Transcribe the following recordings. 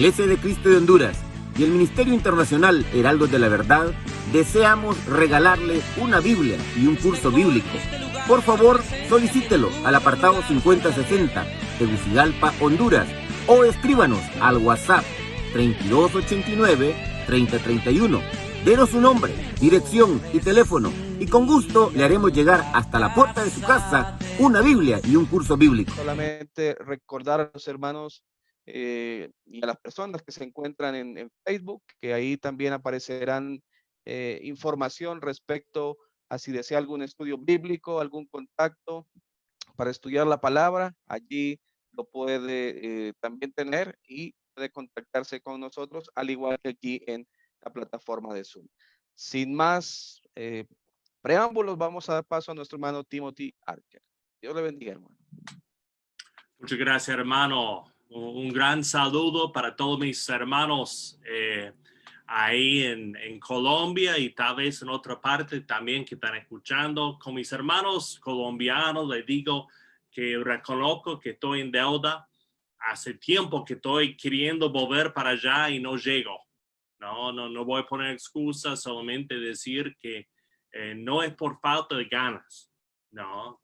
Iglesia de Cristo de Honduras y el Ministerio Internacional Heraldos de la Verdad deseamos regalarle una Biblia y un curso bíblico. Por favor, solicítelo al apartado 5060, Tegucigalpa, Honduras, o escríbanos al WhatsApp 3289-3031. Denos su nombre, dirección y teléfono y con gusto le haremos llegar hasta la puerta de su casa una Biblia y un curso bíblico. Solamente recordar a los hermanos y a las personas que se encuentran en Facebook, que ahí también aparecerán información respecto a si desea algún estudio bíblico, algún contacto para estudiar la palabra. Allí lo puede también tener y puede contactarse con nosotros, al igual que aquí en la plataforma de Zoom. Sin más preámbulos, vamos a dar paso a nuestro hermano Timothy Archer. Dios le bendiga, hermano. Muchas gracias, hermano. Un gran saludo para todos mis hermanos ahí en Colombia y tal vez en otra parte también que están escuchando. Con mis hermanos colombianos les digo que reconozco que estoy en deuda. Hace tiempo que estoy queriendo volver para allá y no llego. No voy a poner excusas, solamente decir que no es por falta de ganas,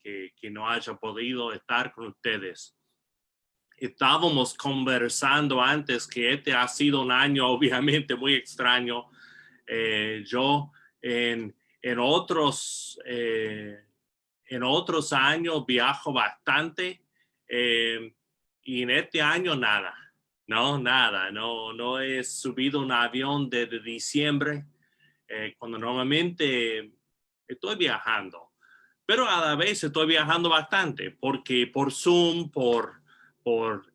que no haya podido estar con ustedes. Estábamos conversando antes que este ha sido un año obviamente muy extraño. Yo en otros años viajo bastante y en este año nada. No he subido un avión desde diciembre cuando normalmente estoy viajando. Pero a la vez estoy viajando bastante porque por Zoom, por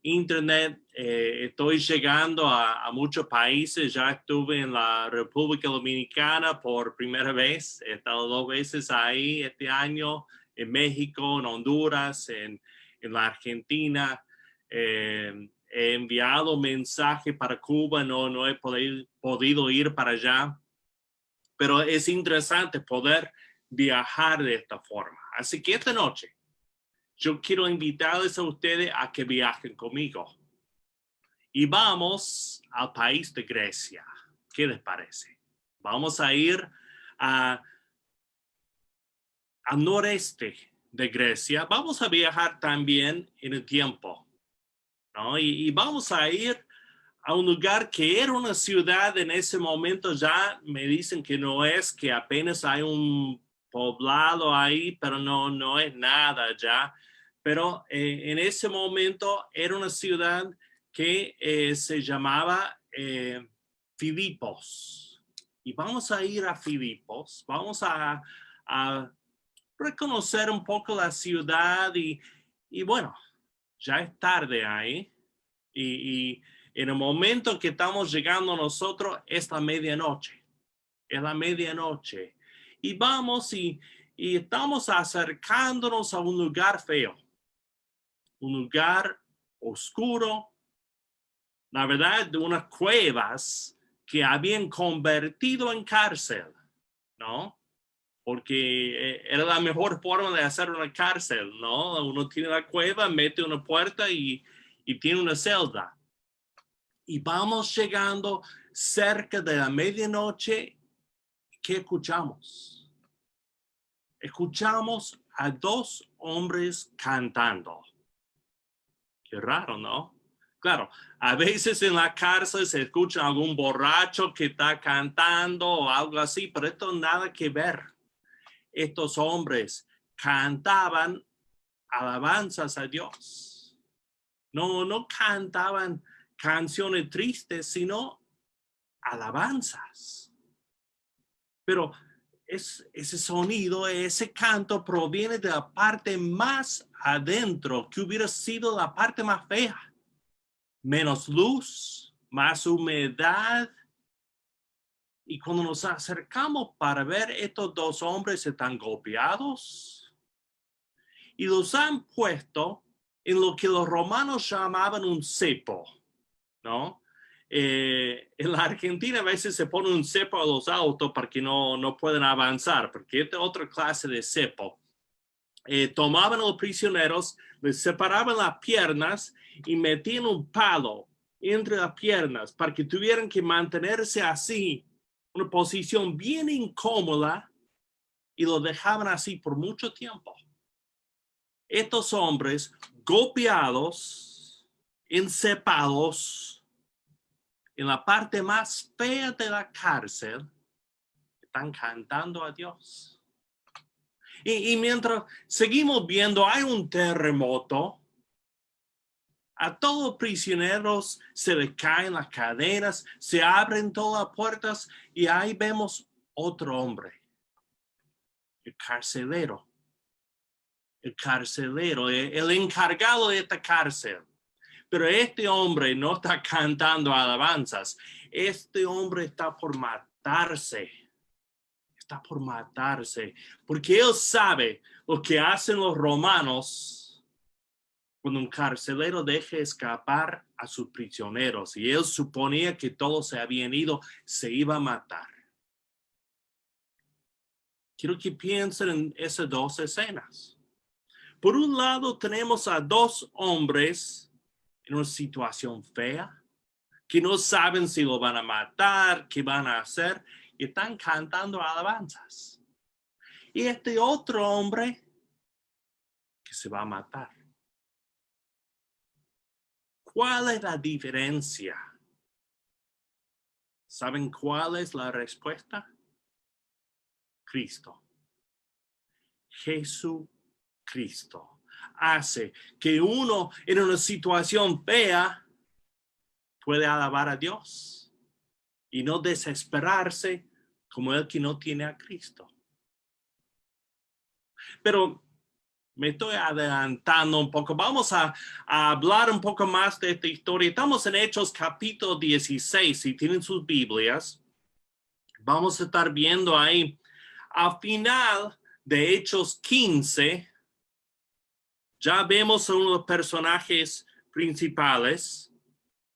internet, estoy llegando a muchos países. Ya estuve en la República Dominicana por primera vez. He estado 2 veces ahí este año, en México, en Honduras, en la Argentina. He enviado mensaje para Cuba, no he podido ir para allá. Pero es interesante poder viajar de esta forma. Así que esta noche yo quiero invitarles a ustedes a que viajen conmigo. Y vamos al país de Grecia. ¿Qué les parece? Vamos a ir al noreste de Grecia. Vamos a viajar también en el tiempo, ¿no? Y vamos a ir a un lugar que era una ciudad en ese momento. Ya me dicen que no es, que apenas hay un poblado ahí, pero no es nada ya. Pero en ese momento era una ciudad que se llamaba Filipos. Y vamos a ir a Filipos, vamos a reconocer un poco la ciudad y bueno, ya es tarde ahí. Y en el momento que estamos llegando nosotros es la medianoche. Es la medianoche. Y vamos y estamos acercándonos a un lugar feo. Un lugar oscuro, la verdad, de unas cuevas que habían convertido en cárcel, ¿no? Porque era la mejor forma de hacer una cárcel, ¿no? Uno tiene la cueva, mete una puerta y tiene una celda. Y vamos llegando cerca de la medianoche. ¿Qué escuchamos? Escuchamos a 2 hombres cantando. Qué raro, ¿no? Claro, a veces en la cárcel se escucha algún borracho que está cantando o algo así, pero esto nada que ver. Estos hombres cantaban alabanzas a Dios. No cantaban canciones tristes, sino alabanzas. Pero ese sonido, ese canto proviene de la parte más adentro, que hubiera sido la parte más fea. Menos luz, más humedad. Y cuando nos acercamos para ver, estos 2 hombres están golpeados y los han puesto en lo que los romanos llamaban un cepo, ¿no? En la Argentina a veces se pone un cepo a los autos para que no puedan avanzar, porque esta es otra clase de cepo. Tomaban a los prisioneros, les separaban las piernas y metían un palo entre las piernas para que tuvieran que mantenerse así, una posición bien incómoda, y lo dejaban así por mucho tiempo. Estos hombres golpeados, encepados, en la parte más fea de la cárcel, están cantando a Dios. Y mientras seguimos viendo, hay un terremoto. A todos los prisioneros se les caen las cadenas, se abren todas las puertas y ahí vemos otro hombre, el carcelero, el encargado de esta cárcel. Pero este hombre no está cantando alabanzas. Este hombre está por matarse. Está por matarse. Porque él sabe lo que hacen los romanos cuando un carcelero deja escapar a sus prisioneros. Y él suponía que todos se habían ido, se iba a matar. Quiero que piensen en esas dos escenas. Por un lado tenemos a dos hombres en una situación fea, que no saben si lo van a matar, qué van a hacer, y están cantando alabanzas. Y este otro hombre que se va a matar. ¿Cuál es la diferencia? ¿Saben cuál es la respuesta? Cristo. Jesucristo hace que uno en una situación fea puede alabar a Dios y no desesperarse como el que no tiene a Cristo. Pero me estoy adelantando un poco. Vamos a hablar un poco más de esta historia. Estamos en Hechos capítulo 16. Si tienen sus Biblias, vamos a estar viendo ahí al final de Hechos 15. Ya vemos a uno de los personajes principales,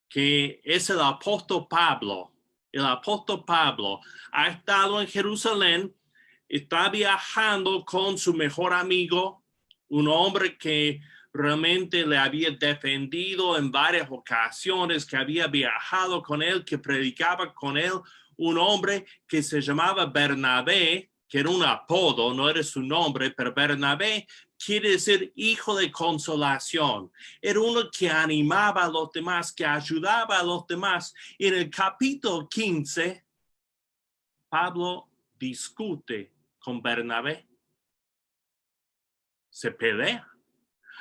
que es el apóstol Pablo. El apóstol Pablo ha estado en Jerusalén, está viajando con su mejor amigo, un hombre que realmente le había defendido en varias ocasiones, que había viajado con él, que predicaba con él, un hombre que se llamaba Bernabé, que era un apodo, no era su nombre, pero Bernabé quiere decir hijo de consolación. Era uno que animaba a los demás, que ayudaba a los demás. Y en el capítulo 15, Pablo discute con Bernabé. Se pelea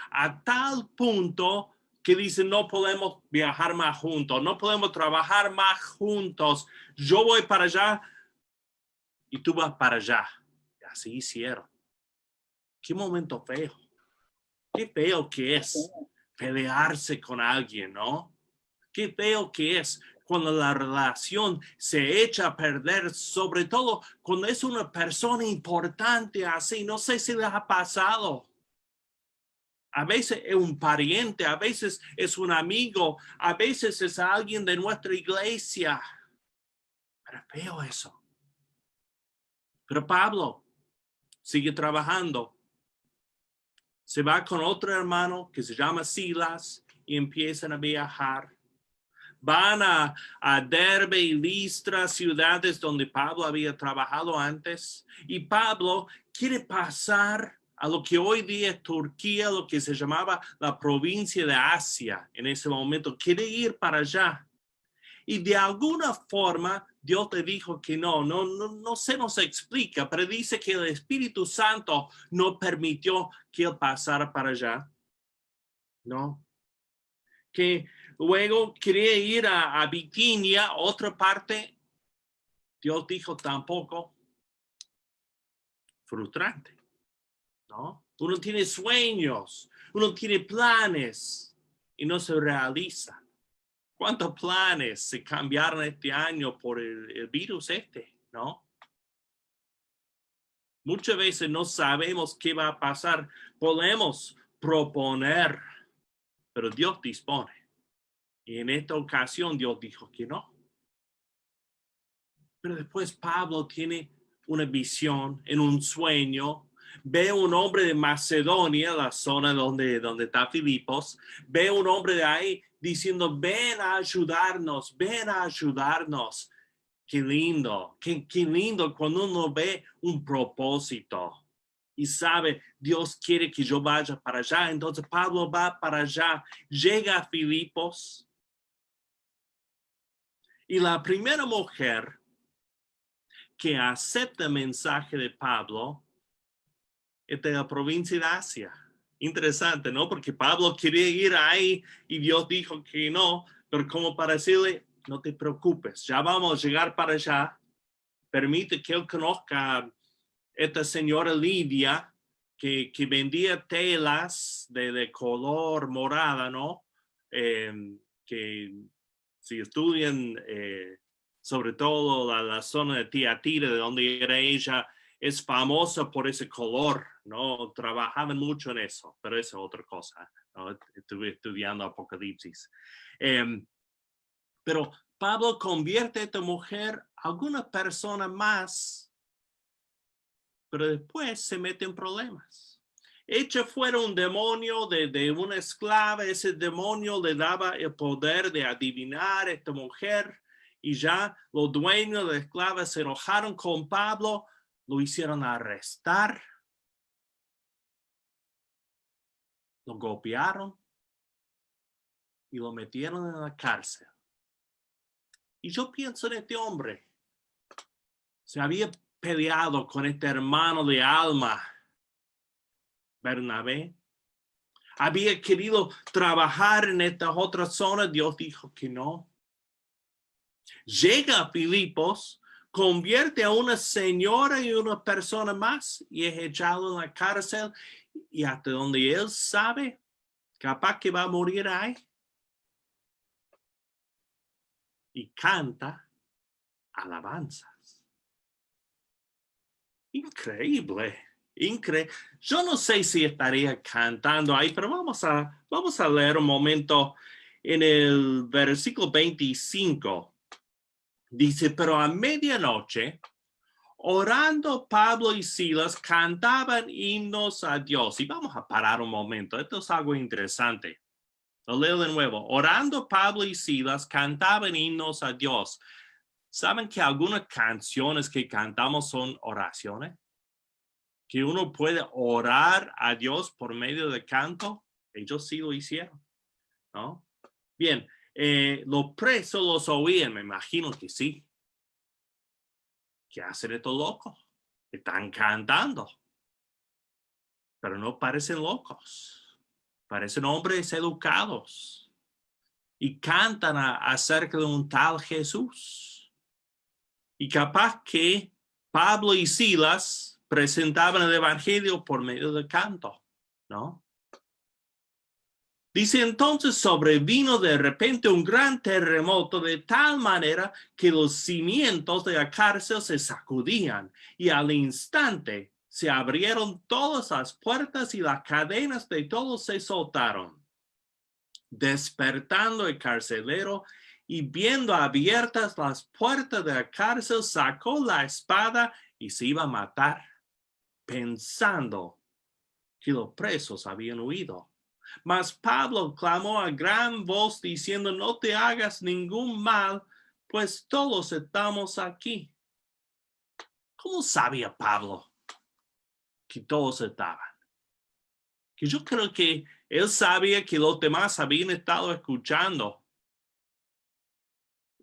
a tal punto que dice no podemos viajar más juntos, no podemos trabajar más juntos. Yo voy para allá y tú vas para allá. Y así hicieron. Qué momento feo. Qué feo que es pelearse con alguien, ¿no? Qué feo que es cuando la relación se echa a perder, sobre todo cuando es una persona importante así. No sé si les ha pasado. A veces es un pariente, a veces es un amigo, a veces es alguien de nuestra iglesia. Pero es feo eso. Pero Pablo sigue trabajando. Se va con otro hermano que se llama Silas y empiezan a viajar. Van a Derbe y Listra, ciudades donde Pablo había trabajado antes. Y Pablo quiere pasar a lo que hoy día es Turquía, lo que se llamaba la provincia de Asia en ese momento. Quiere ir para allá. Y de alguna forma Dios le dijo que no se nos explica, pero dice que el Espíritu Santo no permitió que él pasara para allá. No. Que luego quería ir a Bitinia, otra parte. Dios dijo tampoco. Frustrante, ¿no? Uno tiene sueños, uno tiene planes y no se realizan. ¿Cuántos planes se cambiaron este año por el virus no? Muchas veces no sabemos qué va a pasar. Podemos proponer, pero Dios dispone. Y en esta ocasión Dios dijo que no. Pero después Pablo tiene una visión en un sueño. Ve un hombre de Macedonia, la zona donde está Filipos. Ve un hombre de ahí. diciendo, ven a ayudarnos, ven a ayudarnos. Qué lindo, qué lindo cuando uno ve un propósito y sabe, Dios quiere que yo vaya para allá. Entonces Pablo va para allá, llega a Filipos y la primera mujer que acepta el mensaje de Pablo es de la provincia de Asia. Interesante, ¿no? Porque Pablo quería ir ahí y Dios dijo que no, pero como para decirle, no te preocupes, ya vamos a llegar para allá. Permite que él conozca a esta señora Lidia, que vendía telas de color morada, ¿no? Que si estudian sobre todo la zona de Tiatira, de donde era ella, es famosa por ese color, ¿no? Trabajaban mucho en eso, pero eso es otra cosa, ¿no? Estuve estudiando Apocalipsis. Pero Pablo convierte a esta mujer a alguna persona más, pero después se mete en problemas. Echa fuera un demonio de una esclava, ese demonio le daba el poder de adivinar a esta mujer y ya los dueños de la esclava se enojaron con Pablo, lo hicieron arrestar, lo golpearon y lo metieron en la cárcel. Y yo pienso en este hombre. Se había peleado con este hermano de alma, Bernabé. Había querido trabajar en estas otras zonas. Dios dijo que no. Llega a Filipos, convierte a una señora y una persona más y es echado en la cárcel. Y hasta donde él sabe, capaz que va a morir ahí. Y canta alabanzas. Increíble, increíble. Yo no sé si estaría cantando ahí, pero vamos a leer un momento en el versículo 25. Dice, pero a medianoche, orando Pablo y Silas, cantaban himnos a Dios. Y vamos a parar un momento. Esto es algo interesante. Lo leo de nuevo. Orando Pablo y Silas, cantaban himnos a Dios. ¿Saben que algunas canciones que cantamos son oraciones? Que uno puede orar a Dios por medio de canto. Ellos sí lo hicieron, ¿no? Bien, los presos los oían, me imagino que sí. ¿Qué hacen estos locos? Están cantando, pero no parecen locos. Parecen hombres educados y cantan acerca de un tal Jesús. Y capaz que Pablo y Silas presentaban el evangelio por medio del canto, ¿no? Dice, entonces sobrevino de repente un gran terremoto de tal manera que los cimientos de la cárcel se sacudían y al instante se abrieron todas las puertas y las cadenas de todos se soltaron. Despertando el carcelero y viendo abiertas las puertas de la cárcel, sacó la espada y se iba a matar, pensando que los presos habían huido. Mas Pablo clamó a gran voz diciendo, no te hagas ningún mal, pues todos estamos aquí. ¿Cómo sabía Pablo que todos estaban? Que yo creo que él sabía que los demás habían estado escuchando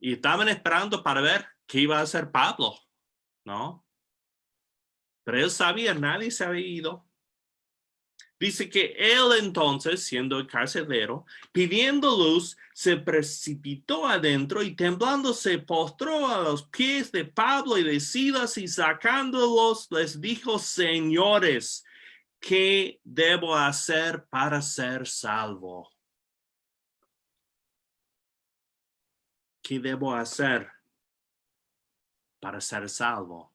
y estaban esperando para ver qué iba a hacer Pablo, ¿no? Pero él sabía, nadie se había ido. Dice que él entonces, siendo el carcelero, pidiendo luz, se precipitó adentro y temblando se postró a los pies de Pablo y de Silas y sacándolos les dijo, señores, ¿qué debo hacer para ser salvo? ¿Qué debo hacer para ser salvo?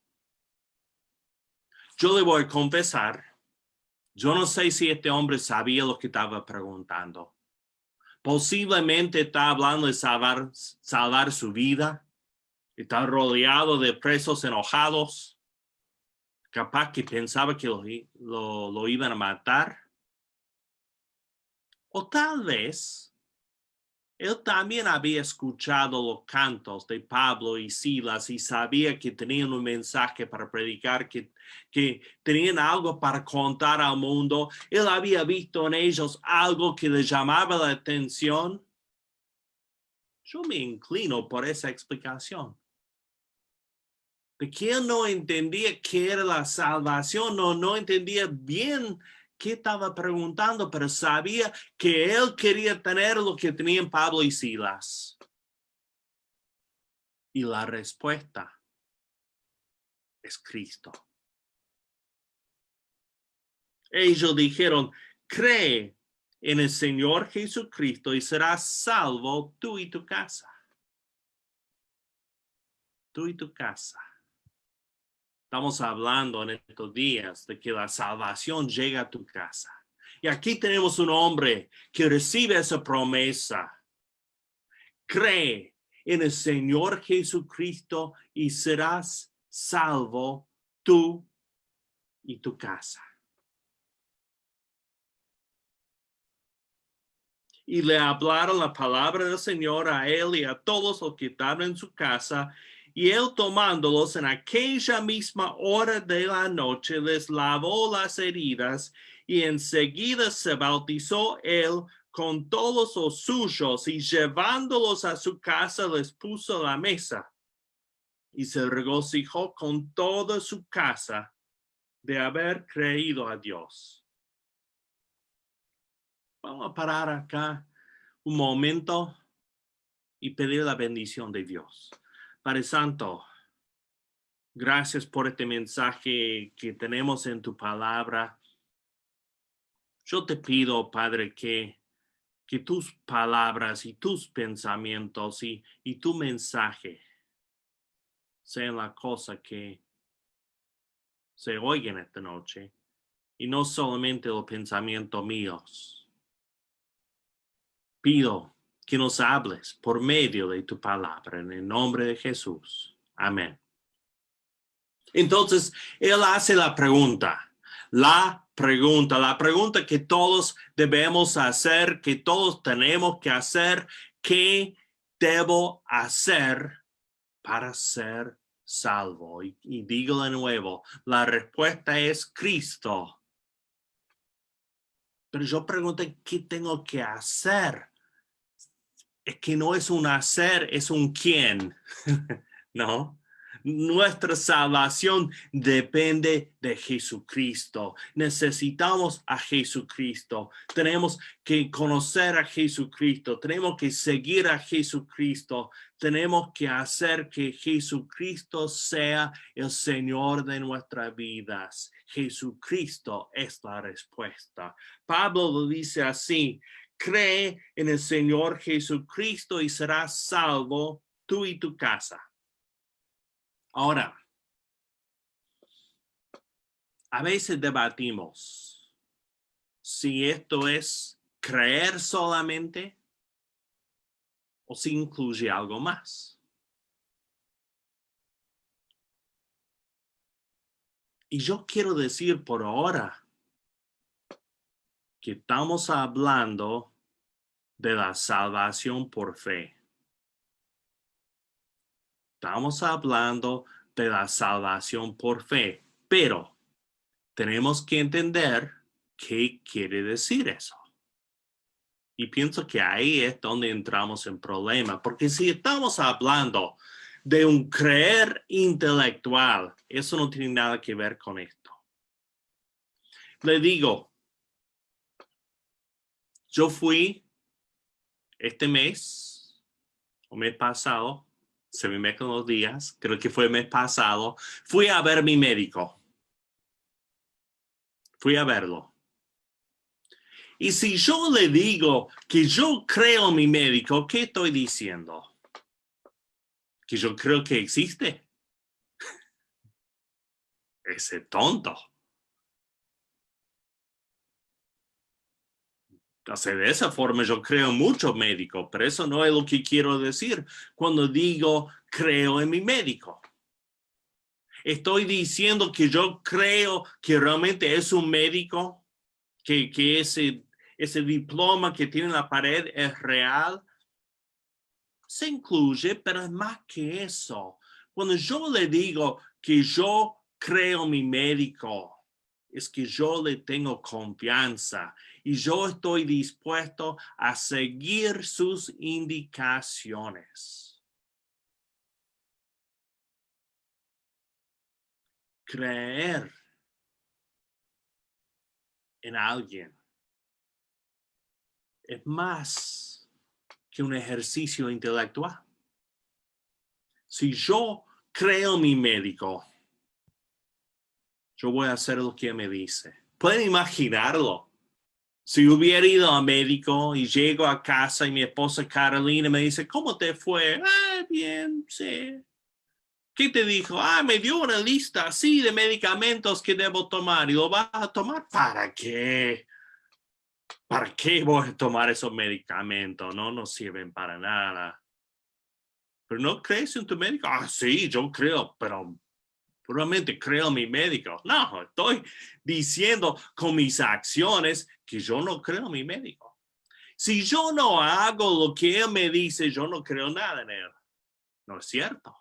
Yo le voy a confesar, yo no sé si este hombre sabía lo que estaba preguntando. Posiblemente está hablando de salvar su vida. Está rodeado de presos enojados. Capaz que pensaba que lo iban a matar. O tal vez Él también había escuchado los cantos de Pablo y Silas y sabía que tenían un mensaje para predicar, que tenían algo para contar al mundo. Él había visto en ellos algo que le llamaba la atención. Yo me inclino por esa explicación. De que él no entendía qué era la salvación, no entendía bien qué estaba preguntando, pero sabía que él quería tener lo que tenían Pablo y Silas. Y la respuesta es Cristo. Ellos dijeron, cree en el Señor Jesucristo y serás salvo tú y tu casa. Tú y tu casa. Estamos hablando en estos días de que la salvación llega a tu casa. Y aquí tenemos un hombre que recibe esa promesa. Cree en el Señor Jesucristo y serás salvo tú y tu casa. Y le hablaron la palabra del Señor a él y a todos los que estaban en su casa. Y él tomándolos en aquella misma hora de la noche, les lavó las heridas y enseguida se bautizó él con todos los suyos y llevándolos a su casa les puso la mesa. Y se regocijó con toda su casa de haber creído a Dios. Vamos a parar acá un momento y pedir la bendición de Dios. Padre Santo, gracias por este mensaje que tenemos en tu palabra. Yo te pido, Padre, que tus palabras y tus pensamientos y tu mensaje sean la cosa que se oigan esta noche y no solamente los pensamientos míos. Pido que nos hables por medio de tu palabra en el nombre de Jesús. Amén. Entonces, él hace la pregunta que todos debemos hacer, que todos tenemos que hacer. ¿Qué debo hacer para ser salvo? Y digo de nuevo, la respuesta es Cristo. Pero yo pregunto, ¿qué tengo que hacer? Es que no es un hacer, es un quién, ¿no? Nuestra salvación depende de Jesucristo. Necesitamos a Jesucristo. Tenemos que conocer a Jesucristo. Tenemos que seguir a Jesucristo. Tenemos que hacer que Jesucristo sea el Señor de nuestras vidas. Jesucristo es la respuesta. Pablo lo dice así: cree en el Señor Jesucristo y serás salvo tú y tu casa. Ahora, a veces debatimos si esto es creer solamente o si incluye algo más. Y yo quiero decir por ahora que estamos hablando de la salvación por fe. Estamos hablando de la salvación por fe, pero tenemos que entender qué quiere decir eso. Y pienso que ahí es donde entramos en problema, porque si estamos hablando de un creer intelectual, eso no tiene nada que ver con esto. Le digo, yo fui este mes, o mes pasado, se me mezclan los días, creo que fue el mes pasado, fui a ver a mi médico. Fui a verlo. Y si yo le digo que yo creo en mi médico, ¿qué estoy diciendo? Que yo creo que existe. Ese tonto. Entonces, de esa forma yo creo en muchos médicos, pero eso no es lo que quiero decir cuando digo creo en mi médico. Estoy diciendo que yo creo que realmente es un médico, que ese diploma que tiene en la pared es real. se incluye, pero es más que eso. Cuando yo le digo que yo creo en mi médico, es que yo le tengo confianza y yo estoy dispuesto a seguir sus indicaciones. Creer en alguien es más que un ejercicio intelectual. Si yo creo en mi médico, yo voy a hacer lo que me dice. Pueden imaginarlo. Si hubiera ido al médico y llego a casa y mi esposa Carolina me dice, ¿cómo te fue? Ah, bien, sí. ¿Qué te dijo? Ah, me dio una lista así de medicamentos que debo tomar. ¿Y lo vas a tomar? ¿Para qué? ¿Para qué voy a tomar esos medicamentos? No sirven para nada. ¿Pero no crees en tu médico? Ah, sí, yo creo, pero puramente creo en mi médico. No, estoy diciendo con mis acciones que yo no creo en mi médico. Si yo no hago lo que él me dice, yo no creo nada en él. No es cierto.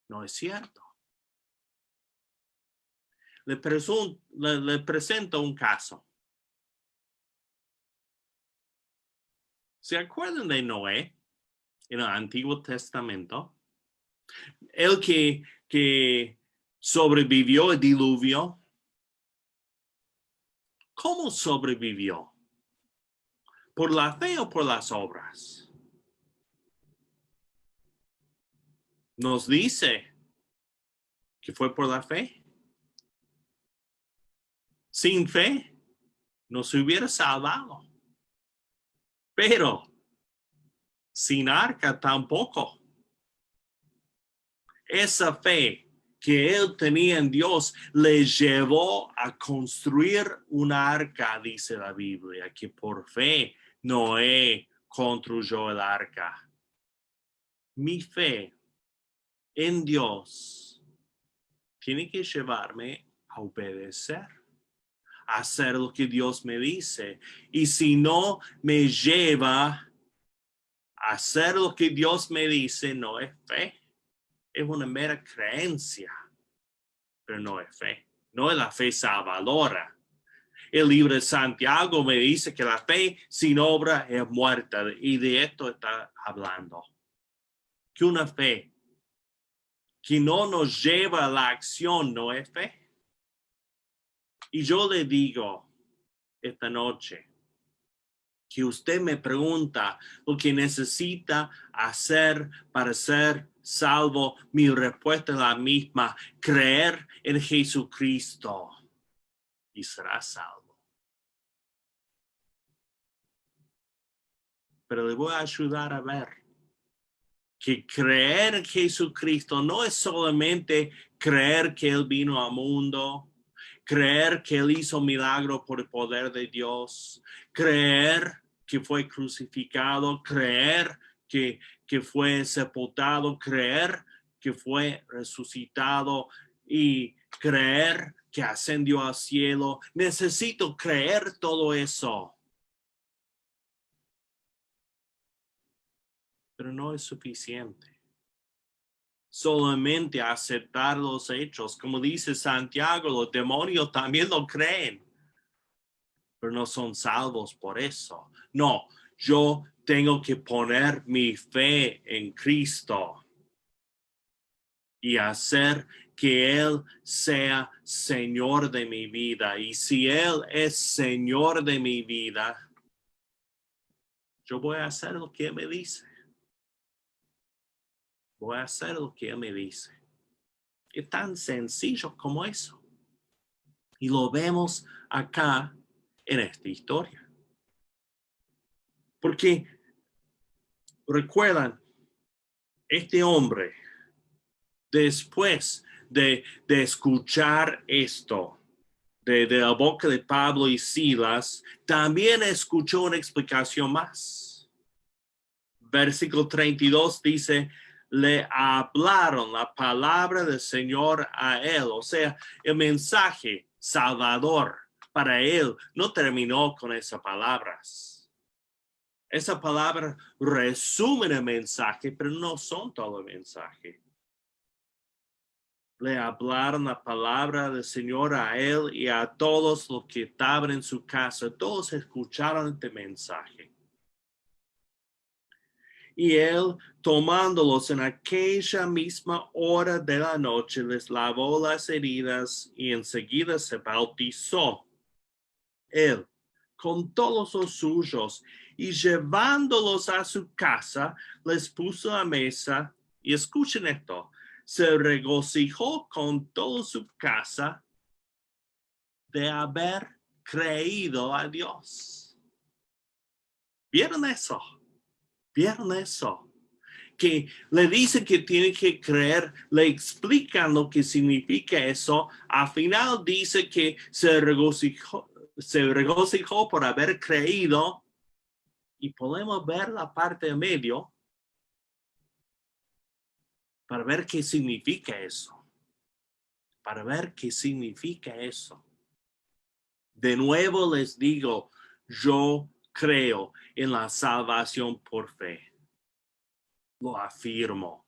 No es cierto. Le presento un caso. ¿Se acuerdan de Noé en el Antiguo Testamento? El que sobrevivió el diluvio. ¿Cómo sobrevivió? ¿Por la fe o por las obras? Nos dice que fue por la fe. Sin fe, no se hubiera salvado. Pero sin arca tampoco. Esa fe que él tenía en Dios le llevó a construir una arca, dice la Biblia, que por fe Noé construyó el arca. Mi fe en Dios tiene que llevarme a obedecer, a hacer lo que Dios me dice. Y si no me lleva a hacer lo que Dios me dice, no es fe. Es una mera creencia, pero no es fe. No es la fe salvadora. El libro de Santiago me dice que la fe sin obra es muerta. Y de esto está hablando. Que una fe que no nos lleva a la acción no es fe. Y yo le digo esta noche que usted me pregunta lo que necesita hacer para ser salvo. Mi respuesta es la misma: creer en Jesucristo y será salvo. Pero le voy a ayudar a ver que creer en Jesucristo no es solamente creer que Él vino al mundo, creer que Él hizo milagro por el poder de Dios, creer que fue crucificado, creer que fue sepultado, creer que fue resucitado y creer que ascendió al cielo. Necesito creer todo eso. Pero no es suficiente. Solamente aceptar los hechos. Como dice Santiago, los demonios también lo creen, pero no son salvos por eso. No, yo tengo que poner mi fe en Cristo y hacer que Él sea Señor de mi vida. Y si Él es Señor de mi vida, yo voy a hacer lo que Él me dice. Voy a hacer lo que Él me dice. Es tan sencillo como eso. Y lo vemos acá en esta historia. Porque recuerdan, este hombre, después de escuchar esto de la boca de Pablo y Silas, también escuchó una explicación más. Versículo 32 dice: le hablaron la palabra del Señor a él. O sea, el mensaje salvador para él no terminó con esas palabras. Esa palabra resume el mensaje, pero no son todo el mensaje. Le hablaron la palabra del Señor a él y a todos los que estaban en su casa. Todos escucharon este mensaje. Y él, tomándolos en aquella misma hora de la noche, les lavó las heridas y enseguida se bautizó. Él, con todos los suyos, y llevándolos a su casa, les puso a mesa. Y escuchen esto, se regocijó con toda su casa de haber creído a Dios. ¿Vieron eso? ¿Vieron eso? Que le dicen que tiene que creer, le explican lo que significa eso. Al final dice que se regocijó por haber creído, y podemos ver la parte de medio para ver qué significa eso. Para ver qué significa eso. De nuevo les digo, yo creo en la salvación por fe. Lo afirmo.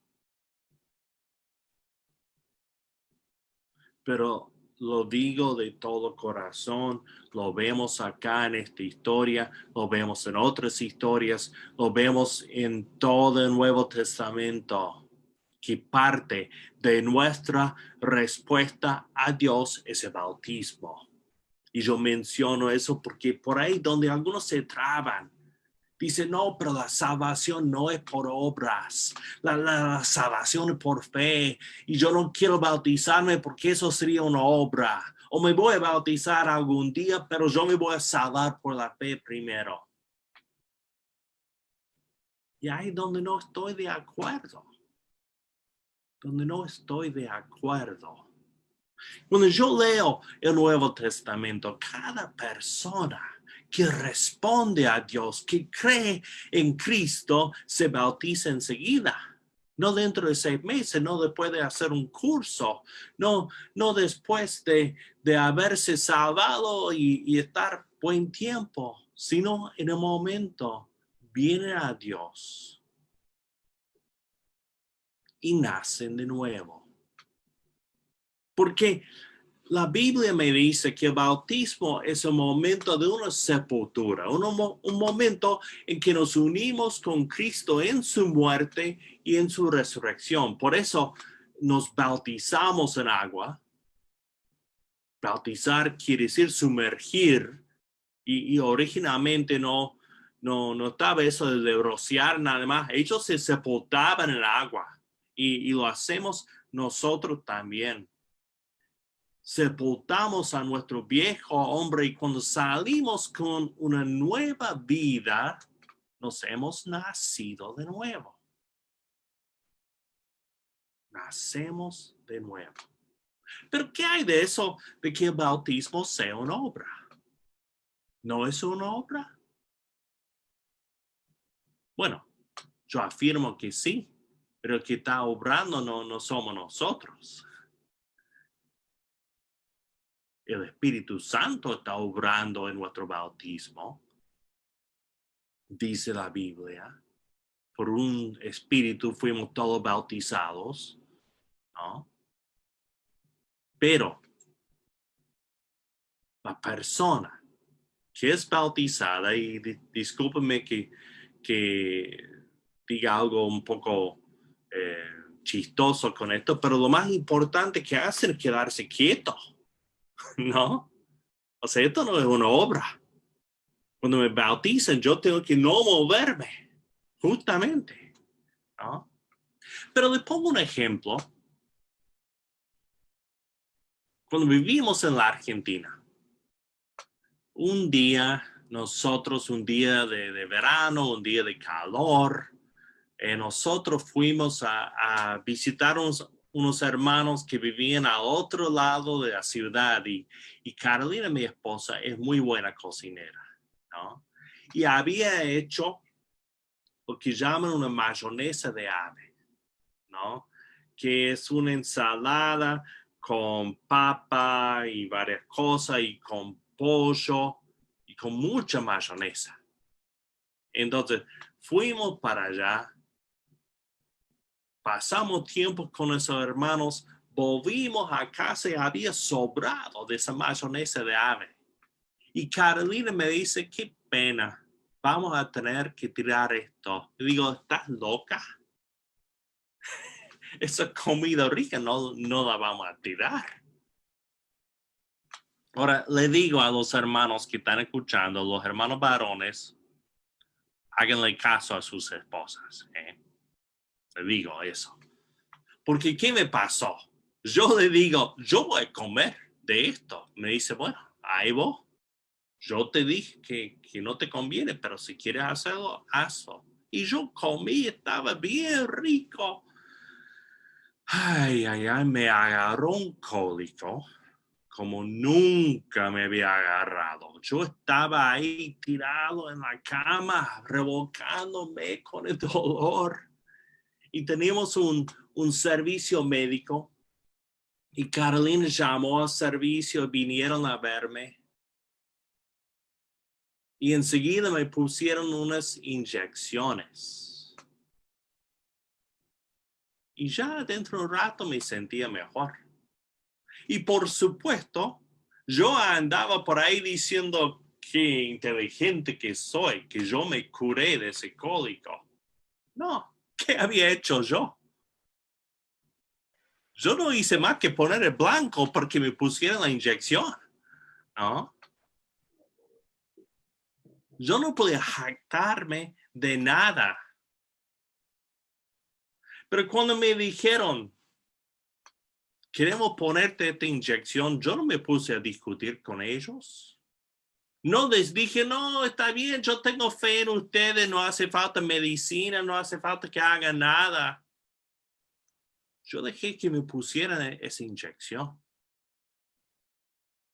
Pero lo digo de todo corazón, lo vemos acá en esta historia, lo vemos en otras historias, lo vemos en todo el Nuevo Testamento, que parte de nuestra respuesta a Dios es el bautismo. Y yo menciono eso porque por ahí donde algunos se traban, dicen, no, pero la salvación no es por obras, la salvación es por fe, y yo no quiero bautizarme porque eso sería una obra, o me voy a bautizar algún día, pero yo me voy a salvar por la fe primero. Y ahí donde no estoy de acuerdo, Cuando yo leo el Nuevo Testamento, cada persona que responde a Dios, que cree en Cristo, se bautiza enseguida. No dentro de 6 meses, no después de hacer un curso, no después de haberse salvado y estar buen tiempo, sino en el momento vienen a Dios y nacen de nuevo. Porque la Biblia me dice que el bautismo es el momento de una sepultura, un momento en que nos unimos con Cristo en su muerte y en su resurrección. Por eso nos bautizamos en agua. Bautizar quiere decir sumergir, y originalmente no estaba eso de rociar nada más. Ellos se sepultaban en el agua y lo hacemos nosotros también. Sepultamos a nuestro viejo hombre y cuando salimos con una nueva vida, nos hemos nacido de nuevo. Nacemos de nuevo. Pero ¿qué hay de eso de que el bautismo sea una obra? ¿No es una obra? Bueno, yo afirmo que sí, pero el que está obrando no somos nosotros. El Espíritu Santo está obrando en nuestro bautismo. Dice la Biblia, por un espíritu fuimos todos bautizados, ¿no? Pero la persona que es bautizada, y discúlpeme que diga algo un poco chistoso con esto, pero lo más importante que hacen es quedarse quieto, ¿no? O sea, esto no es una obra. Cuando me bautizan, yo tengo que no moverme, justamente, ¿no? Pero le pongo un ejemplo. Cuando vivimos en la Argentina, un día de verano, un día de calor, nosotros fuimos a visitar unos hermanos que vivían al otro lado de la ciudad, y Carolina, mi esposa, es muy buena cocinera, ¿no? Y había hecho lo que llaman una mayonesa de ave, ¿no? Que es una ensalada con papa y varias cosas, y con pollo y con mucha mayonesa. Entonces, fuimos para allá, pasamos tiempo con nuestros hermanos, volvimos a casa y había sobrado de esa mayonesa de ave. Y Carolina me dice, qué pena, vamos a tener que tirar esto. Y digo, ¿estás loca? Esa comida rica no la vamos a tirar. Ahora, le digo a los hermanos que están escuchando, los hermanos varones, háganle caso a sus esposas. Le digo eso. Porque, ¿qué me pasó? Yo le digo, yo voy a comer de esto. Me dice, bueno, ahí vos. Yo te dije que no te conviene, pero si quieres hacerlo, hazlo. Y yo comí, estaba bien rico. Ay, me agarró un cólico como nunca me había agarrado. Yo estaba ahí tirado en la cama, revolcándome con el dolor. Y teníamos un servicio médico. Y Carolina llamó al servicio, vinieron a verme. Y enseguida me pusieron unas inyecciones. Y ya dentro de un rato me sentía mejor. Y por supuesto, yo andaba por ahí diciendo qué inteligente que soy, que yo me curé de ese cólico. No, ¿qué había hecho yo? Yo no hice más que poner el blanco porque me pusieron la inyección, ¿no? Yo no podía jactarme de nada. Pero cuando me dijeron, queremos ponerte esta inyección, yo no me puse a discutir con ellos. No les dije, no, está bien, yo tengo fe en ustedes, no hace falta medicina, no hace falta que hagan nada. Yo dejé que me pusieran esa inyección.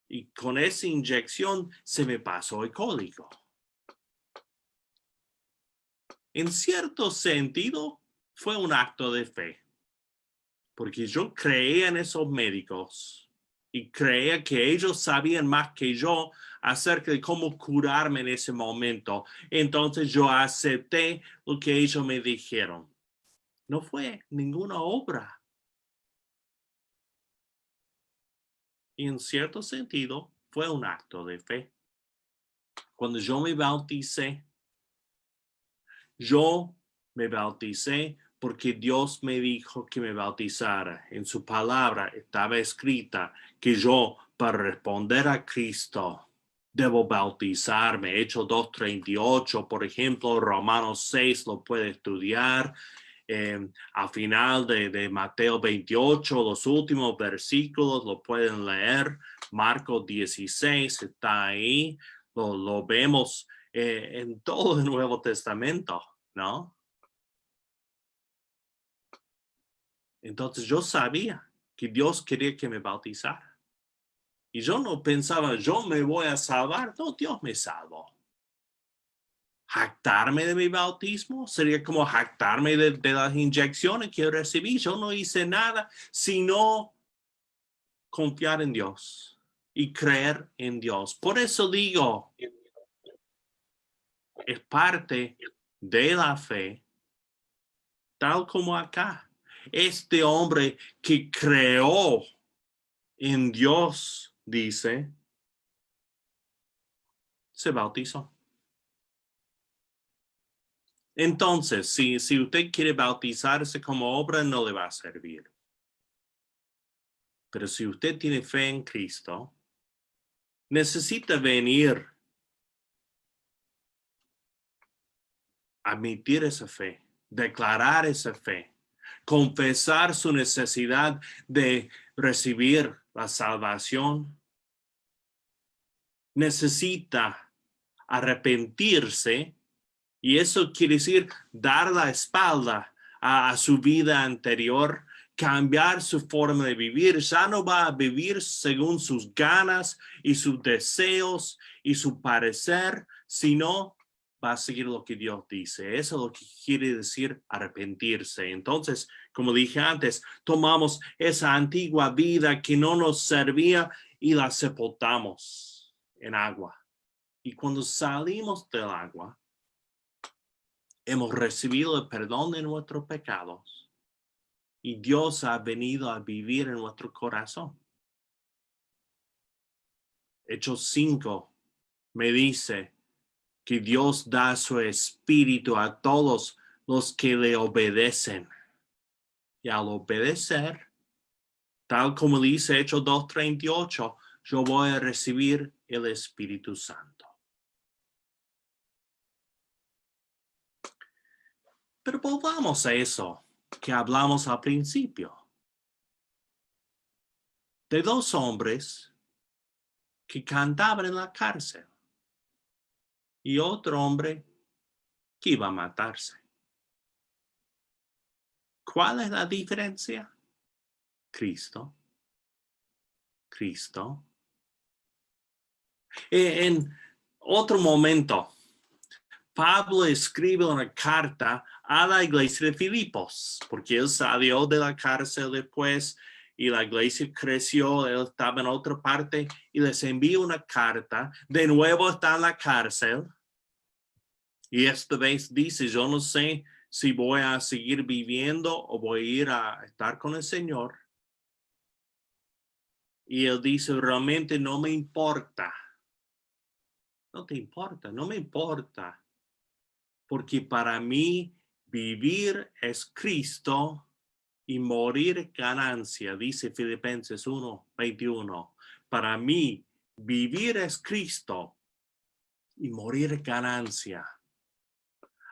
Y con esa inyección se me pasó el cólico. En cierto sentido, fue un acto de fe. Porque yo creía en esos médicos y creía que ellos sabían más que yo acerca de cómo curarme en ese momento. Entonces yo acepté lo que ellos me dijeron. No fue ninguna obra. Y en cierto sentido, fue un acto de fe. Cuando yo me bauticé porque Dios me dijo que me bautizara. En su palabra estaba escrita que yo, para responder a Cristo, debo bautizarme. Hechos 2:38, por ejemplo, Romanos 6 lo puede estudiar. Al final de Mateo 28, los últimos versículos lo pueden leer. Marcos 16 está ahí. Lo vemos en todo el Nuevo Testamento, ¿no? Entonces yo sabía que Dios quería que me bautizara. Y yo no pensaba, yo me voy a salvar. No, Dios me salvó. Jactarme de mi bautismo sería como jactarme de las inyecciones que recibí. Yo no hice nada sino confiar en Dios y creer en Dios. Por eso digo, es parte de la fe, tal como acá. Este hombre que creó en Dios, dice, se bautizó. Entonces, si usted quiere bautizarse como obra, no le va a servir. Pero si usted tiene fe en Cristo, necesita venir a admitir esa fe, declarar esa fe, confesar su necesidad de recibir la salvación. Necesita arrepentirse. Y eso quiere decir dar la espalda a su vida anterior, cambiar su forma de vivir. Ya no va a vivir según sus ganas y sus deseos y su parecer, sino va a seguir lo que Dios dice. Eso es lo que quiere decir arrepentirse. Entonces, como dije antes, tomamos esa antigua vida que no nos servía y la sepultamos en agua. Y cuando salimos del agua, hemos recibido el perdón de nuestros pecados y Dios ha venido a vivir en nuestro corazón. Hechos 5 me dice que Dios da su espíritu a todos los que le obedecen. Y al obedecer, tal como dice Hechos 2:38, yo voy a recibir el Espíritu Santo. Pero volvamos a eso que hablamos al principio. De dos hombres que cantaban en la cárcel y otro hombre que iba a matarse. ¿Cuál es la diferencia? Cristo. En otro momento, Pablo escribe una carta a la iglesia de Filipos, porque él salió de la cárcel después y la iglesia creció, él estaba en otra parte y les envía una carta. De nuevo está en la cárcel y esta vez dice, yo no sé si voy a seguir viviendo o voy a ir a estar con el Señor. Y él dice, realmente no me importa. No te importa, no me importa. Porque para mí vivir es Cristo y morir ganancia, dice Filipenses 1:21. Para mí vivir es Cristo y morir ganancia.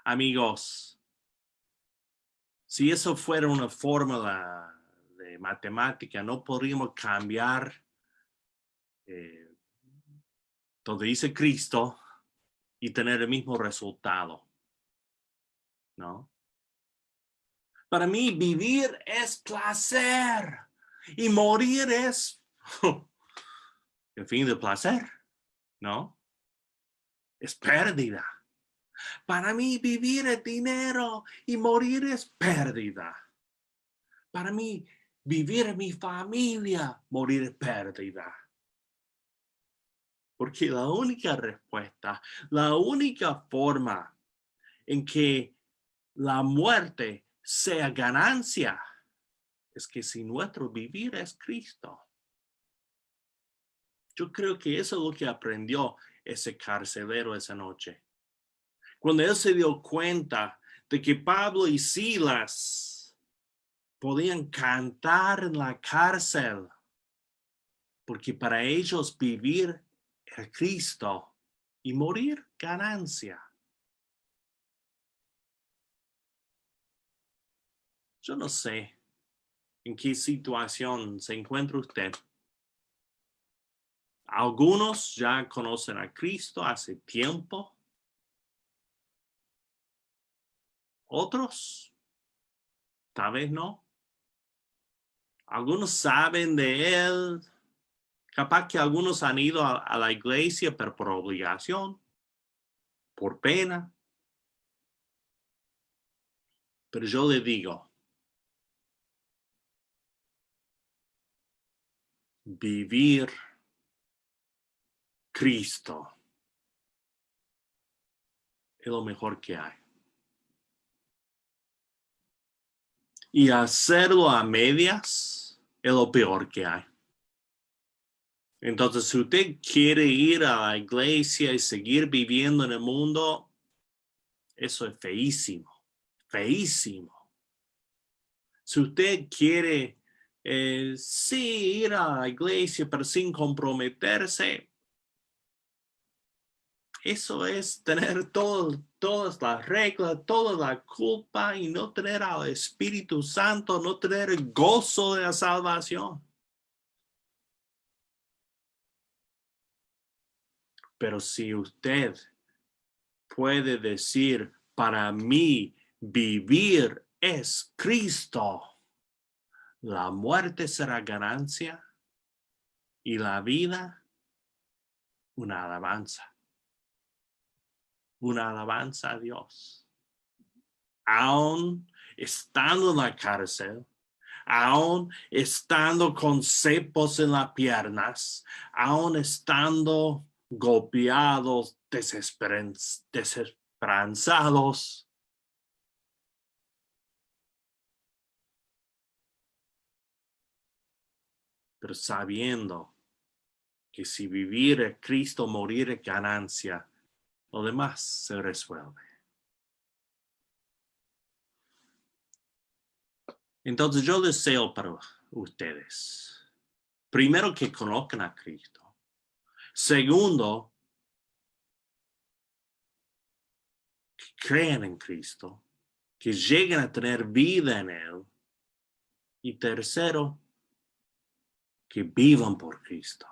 Amigos, si eso fuera una fórmula de matemática, no podríamos cambiar donde dice Cristo y tener el mismo resultado, ¿no? Para mí vivir es placer y morir es el fin del placer, ¿no? Es pérdida. Para mí vivir es dinero y morir es pérdida. Para mí vivir es mi familia, morir es pérdida. Porque la única respuesta, la única forma en que la muerte sea ganancia es que si nuestro vivir es Cristo. Yo creo que eso es lo que aprendió ese carcelero esa noche. Cuando él se dio cuenta de que Pablo y Silas podían cantar en la cárcel, porque para ellos vivir era Cristo y morir ganancia. Yo no sé en qué situación se encuentra usted. Algunos ya conocen a Cristo hace tiempo. Otros, tal vez no. Algunos saben de Él. Capaz que algunos han ido a la iglesia, pero por obligación, por pena. Pero yo le digo, vivir Cristo es lo mejor que hay. Y hacerlo a medias es lo peor que hay. Entonces, si usted quiere ir a la iglesia y seguir viviendo en el mundo, eso es feísimo, feísimo. Si usted quiere, sí, ir a la iglesia, pero sin comprometerse, eso es tener todas las reglas, toda la culpa y no tener al Espíritu Santo, no tener el gozo de la salvación. Pero si usted puede decir, para mí vivir es Cristo, la muerte será ganancia y la vida una alabanza. Una alabanza a Dios. Aún estando en la cárcel, aún estando con cepos en las piernas, aún estando golpeados, desesperanzados, pero sabiendo que si vivir es Cristo, morir es ganancia, lo demás se resuelve. Entonces yo deseo para ustedes, primero, que conozcan a Cristo. Segundo, que crean en Cristo, que lleguen a tener vida en Él. Y tercero, que vivan por Cristo.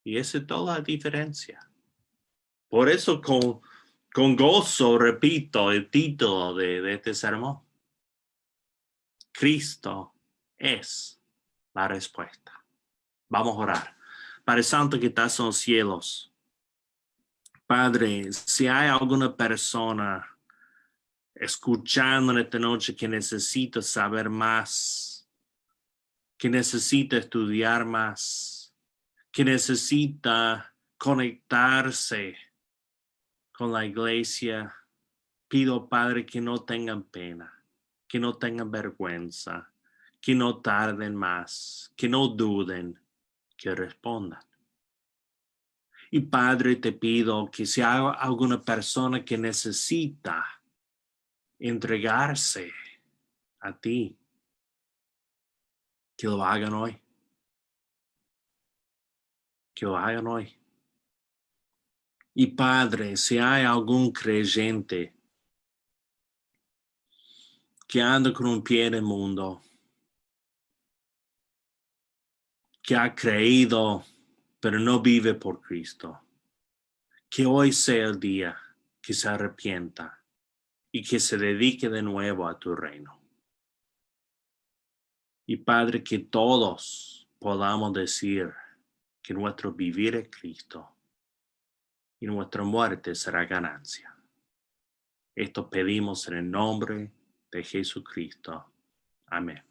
Y esa es toda la diferencia. Por eso con gozo repito el título de este sermón. Cristo es la respuesta. Vamos a orar. Padre Santo que estás en los cielos. Padre, si hay alguna persona escuchando esta noche que necesita saber más, que necesita estudiar más, que necesita conectarse con la iglesia, pido, Padre, que no tengan pena, que no tengan vergüenza, que no tarden más, que no duden, que respondan. Y Padre, te pido que si hay alguna persona que necesita entregarse a ti, que lo hagan hoy. Que lo hagan hoy. Y Padre, si hay algún creyente que anda con un pie en el mundo, que ha creído, pero no vive por Cristo, que hoy sea el día que se arrepienta y que se dedique de nuevo a tu reino. Y Padre, que todos podamos decir que nuestro vivir es Cristo y nuestra muerte será ganancia. Esto pedimos en el nombre de Jesucristo. Amén.